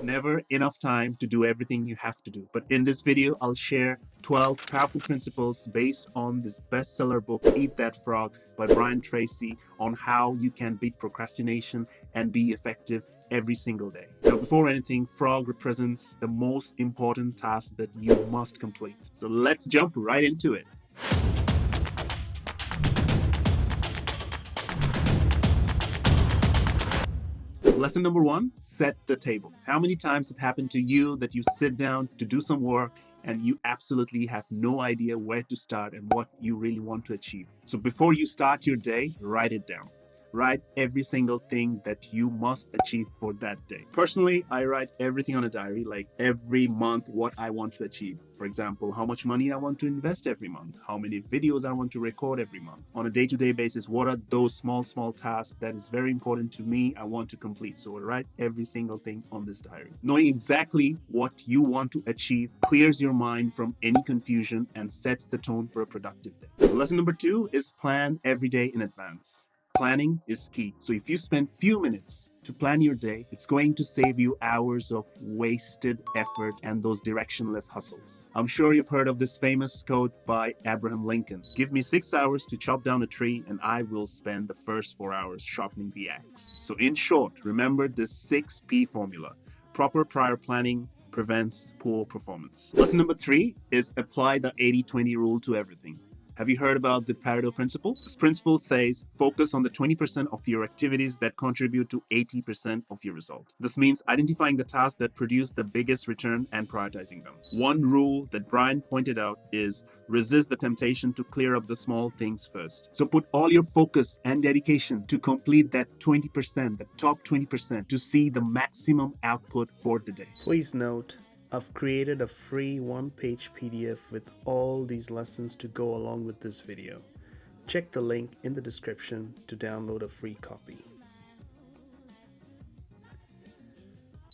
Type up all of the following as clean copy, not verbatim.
Never enough time to do everything you have to do. But in this video, I'll share 12 powerful principles based on this bestseller book, Eat That Frog by Brian Tracy, on how you can beat procrastination and be effective every single day. Now, before anything, frog represents the most important task that you must complete. So let's jump right into it. Lesson number 1, set the table. How many times it happened to you that you sit down to do some work and you absolutely have no idea where to start and what you really want to achieve? So before you start your day, write it down. Write every single thing that you must achieve for that day. Personally, I write everything on a diary, like every month what I want to achieve. For example, how much money I want to invest every month, how many videos I want to record every month. On a day-to-day basis, what are those small tasks that is very important to me I want to complete. So I write every single thing on this diary. Knowing exactly what you want to achieve clears your mind from any confusion and sets the tone for a productive day. So lesson number 2 is plan every day in advance. Planning is key. So if you spend few minutes to plan your day, it's going to save you hours of wasted effort and those directionless hustles. I'm sure you've heard of this famous quote by Abraham Lincoln. Give me 6 hours to chop down a tree and I will spend the first 4 hours sharpening the axe. So in short, remember the 6P formula. Proper prior planning prevents poor performance. Lesson number 3 is apply the 80-20 rule to everything. Have you heard about the Pareto Principle? This principle says focus on the 20% of your activities that contribute to 80% of your result. This means identifying the tasks that produce the biggest return and prioritizing them. One rule that Brian pointed out is resist the temptation to clear up the small things first. So put all your focus and dedication to complete that 20%, the top 20%, to see the maximum output for the day. Please note, I've created a free one-page PDF with all these lessons to go along with this video. Check the link in the description to download a free copy.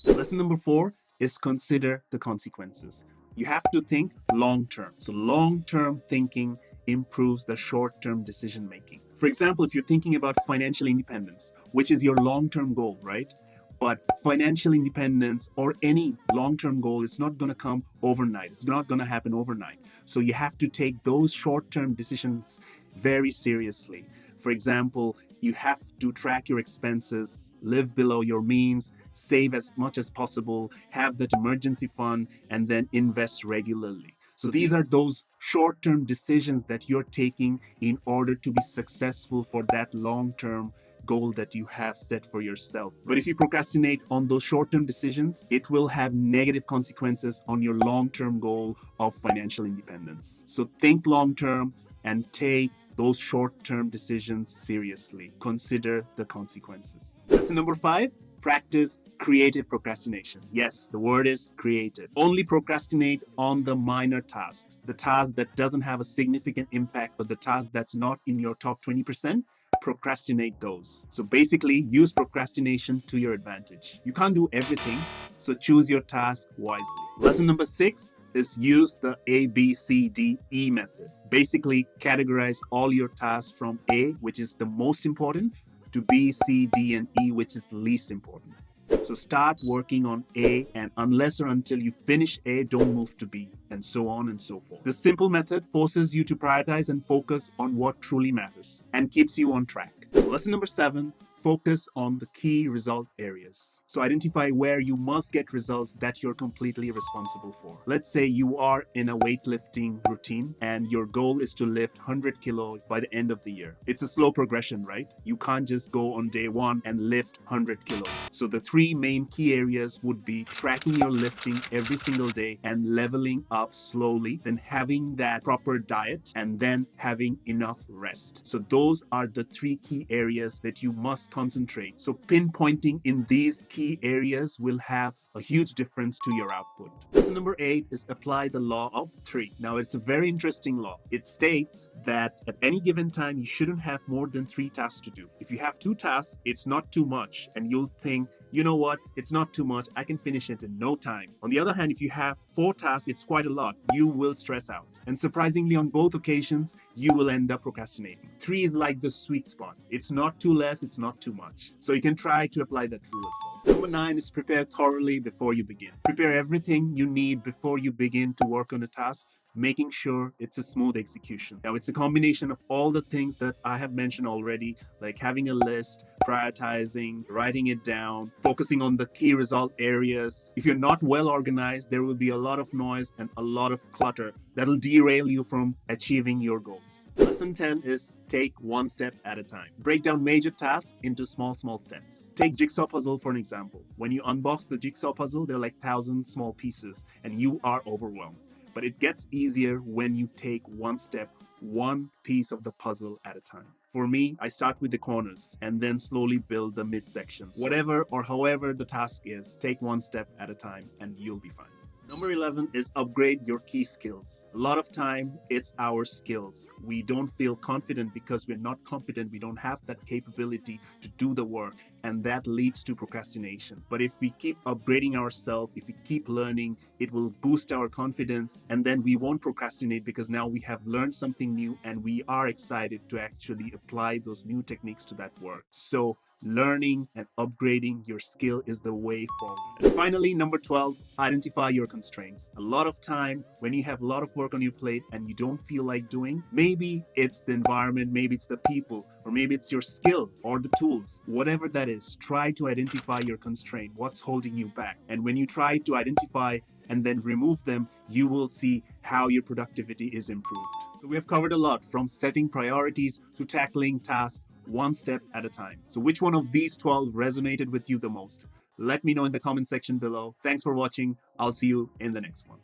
Lesson number 4 is consider the consequences. You have to think long-term. So long-term thinking improves the short-term decision making. For example, if you're thinking about financial independence, which is your long-term goal, right? But financial independence or any long-term goal is not going to come overnight. It's not going to happen overnight. So you have to take those short-term decisions very seriously. For example, you have to track your expenses, live below your means, save as much as possible, have that emergency fund, and then invest regularly. So these are those short-term decisions that you're taking in order to be successful for that long-term goal that you have set for yourself. But if you procrastinate on those short-term decisions, it will have negative consequences on your long-term goal of financial independence. So think long-term and take those short-term decisions seriously. Consider the consequences. Lesson number 5, practice creative procrastination. Yes, the word is creative. Only procrastinate on the minor tasks, the task that doesn't have a significant impact, but the task that's not in your top 20%. Procrastinate those. So basically, use procrastination to your advantage. You can't do everything, so choose your task wisely. Lesson number 6 is use the ABCDE method. Basically, categorize all your tasks from A, which is the most important, to B, C, D, and E, which is least important. So start working on A, and unless or until you finish A, don't move to B, and so on and so forth. This simple method forces you to prioritize and focus on what truly matters and keeps you on track. So lesson number 7, focus on the key result areas. So identify where you must get results that you're completely responsible for. Let's say you are in a weightlifting routine and your goal is to lift 100 kilos by the end of the year. It's a slow progression, right? You can't just go on day 1 and lift 100 kilos. So the 3 main key areas would be tracking your lifting every single day and leveling up slowly, then having that proper diet, and then having enough rest. So those are the 3 key areas that you must concentrate. So pinpointing in these key areas will have a huge difference to your output. Lesson number 8 is apply the law of 3. Now, it's a very interesting law. It states that at any given time, you shouldn't have more than 3 tasks to do. If you have 2 tasks, it's not too much, and you'll think you know what, it's not too much, I can finish it in no time. On the other hand, if you have 4 tasks, it's quite a lot, you will stress out. And surprisingly, on both occasions, you will end up procrastinating. 3 is like the sweet spot. It's not too less, it's not too much. So you can try to apply that rule as well. Number 9 is prepare thoroughly before you begin. Prepare everything you need before you begin to work on a task, making sure it's a smooth execution. Now, it's a combination of all the things that I have mentioned already, like having a list, prioritizing, writing it down, focusing on the key result areas. If you're not well organized, there will be a lot of noise and a lot of clutter that'll derail you from achieving your goals. Lesson 10 is take one step at a time. Break down major tasks into small steps. Take jigsaw puzzle for an example. When you unbox the jigsaw puzzle, there are like 1,000 small pieces and you are overwhelmed. But it gets easier when you take one step, one piece of the puzzle at a time. For me, I start with the corners and then slowly build the midsections. Whatever or however the task is, take one step at a time and you'll be fine. Number 11 is upgrade your key skills. A lot of time, it's our skills. We don't feel confident because we're not competent. We don't have that capability to do the work, and that leads to procrastination. But if we keep upgrading ourselves, if we keep learning, it will boost our confidence, and then we won't procrastinate because now we have learned something new and we are excited to actually apply those new techniques to that work. So learning and upgrading your skill is the way forward. And finally, number 12, identify your constraints. A lot of time when you have a lot of work on your plate and you don't feel like doing, maybe it's the environment, maybe it's the people, or maybe it's your skill or the tools. Whatever that is, try to identify your constraint, what's holding you back. And when you try to identify and then remove them, you will see how your productivity is improved. So we have covered a lot, from setting priorities to tackling tasks one step at a time. So which one of these 12 resonated with you the most? Let me know in the comment section below. Thanks for watching. I'll see you in the next one.